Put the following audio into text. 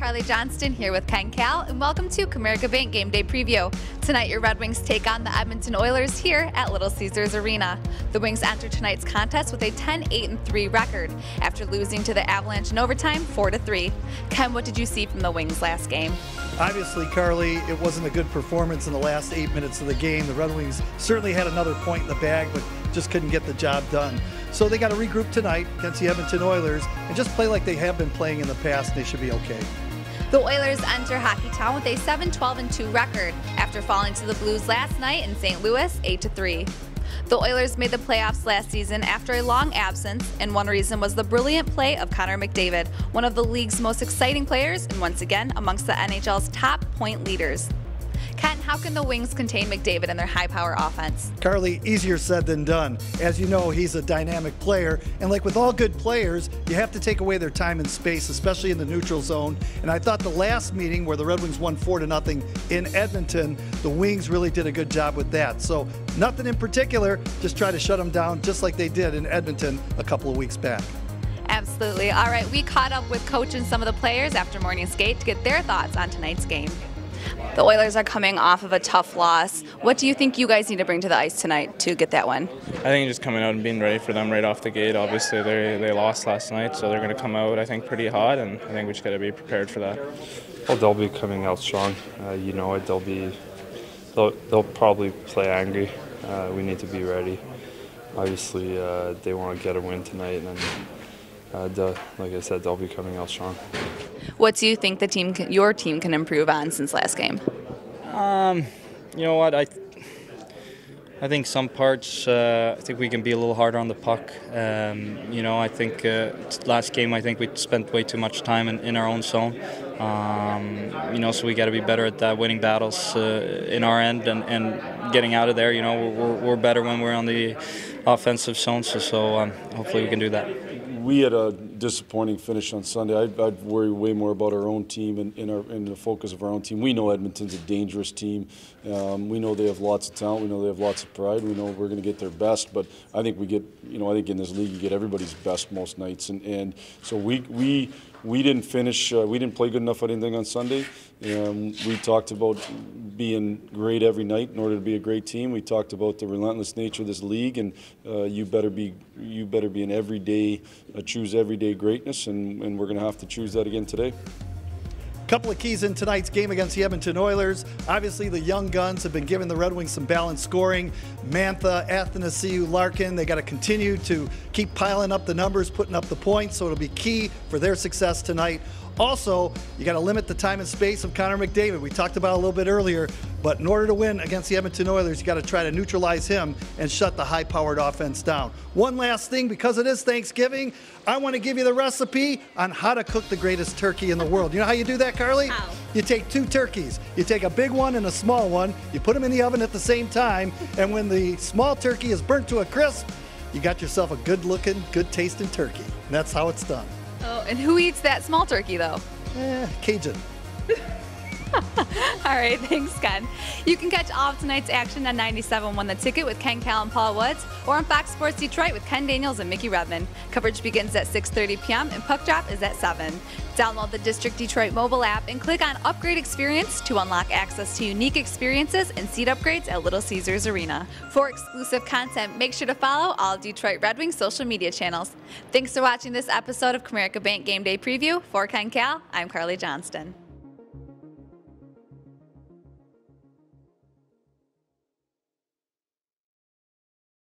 Carley Johnston here with Ken Cal, and welcome to Comerica Bank Game Day Preview. Tonight your Red Wings take on the Edmonton Oilers here at Little Caesars Arena. The Wings enter tonight's contest with a 10-8-3 record after losing to the Avalanche in overtime 4-3. Ken, what did you see from the Wings last game? Obviously, Carly, it wasn't a good performance in the last 8 minutes of the game. The Red Wings certainly had another point in the bag, but just couldn't get the job done. So they got to regroup tonight against the Edmonton Oilers and just play like they have been playing in the past. They should be okay. The Oilers enter Hockeytown with a 7-12-2 record after falling to the Blues last night in St. Louis 8-3. The Oilers made the playoffs last season after a long absence, and one reason was the brilliant play of Connor McDavid, one of the league's most exciting players and once again amongst the NHL's top point leaders. Ken, how can the Wings contain McDavid and their high-power offense? Carly, easier said than done. As you know, he's a dynamic player, and like with all good players, you have to take away their time and space, especially in the neutral zone. And I thought the last meeting where the Red Wings won 4-0 in Edmonton, the Wings really did a good job with that. So nothing in particular, just try to shut them down just like they did in Edmonton a couple of weeks back. Absolutely. All right, we caught up with Coach and some of the players after morning skate to get their thoughts on tonight's game. The Oilers are coming off of a tough loss. What do you think you guys need to bring to the ice tonight to get that win? I think just coming out and being ready for them right off the gate. Obviously, they lost last night, so they're going to come out, I think, pretty hot, and I think we just got to be prepared for that. Well, they'll be coming out strong. You know it. They'll probably play angry. We need to be ready. Obviously, they want to get a win tonight, and like I said, they'll be coming out strong. What do you think your team can improve on since last game? You know what, I think some parts, I think we can be a little harder on the puck. You know, I think last game, I think we spent way too much time in our own zone. You know, so we got to be better at that, winning battles in our end and getting out of there. You know, we're better when we're on the offensive zone, so hopefully we can do that. We had a disappointing finish on Sunday. I'd worry way more about our own team and the focus of our own team. We know Edmonton's a dangerous team. We know they have lots of talent. We know they have lots of pride. We know we're going to get their best. But I think we get, you know, I think in this league you get everybody's best most nights. And so we didn't finish. We didn't play good enough at anything on Sunday. We talked about being great every night in order to be a great team. We talked about the relentless nature of this league, and you better be an everyday, choose everyday greatness, and we're going to have to choose that again today. Couple of keys in tonight's game against the Edmonton Oilers. Obviously, the young guns have been giving the Red Wings some balanced scoring. Mantha, Athanasiou, Larkin, they got to continue to keep piling up the numbers, putting up the points, so it'll be key for their success tonight. Also, you got to limit the time and space of Connor McDavid. We talked about it a little bit earlier, but in order to win against the Edmonton Oilers, you got to try to neutralize him and shut the high-powered offense down. One last thing, because it is Thanksgiving, I want to give you the recipe on how to cook the greatest turkey in the world. You know how you do that, Carly? How? You take two turkeys. You take a big one and a small one. You put them in the oven at the same time, and when the small turkey is burnt to a crisp, you got yourself a good-looking, good-tasting turkey. And that's how it's done. Oh, and who eats that small turkey, though? Cajun. All right, thanks, Ken. You can catch all of tonight's action on 97.1 The Ticket with Ken Cal and Paul Woods, or on Fox Sports Detroit with Ken Daniels and Mickey Redmond. Coverage begins at 6:30 p.m. and puck drop is at 7. Download the District Detroit mobile app and click on Upgrade Experience to unlock access to unique experiences and seat upgrades at Little Caesars Arena. For exclusive content, make sure to follow all Detroit Red Wings social media channels. Thanks for watching this episode of Comerica Bank Game Day Preview. For Ken Cal, I'm Carley Johnston.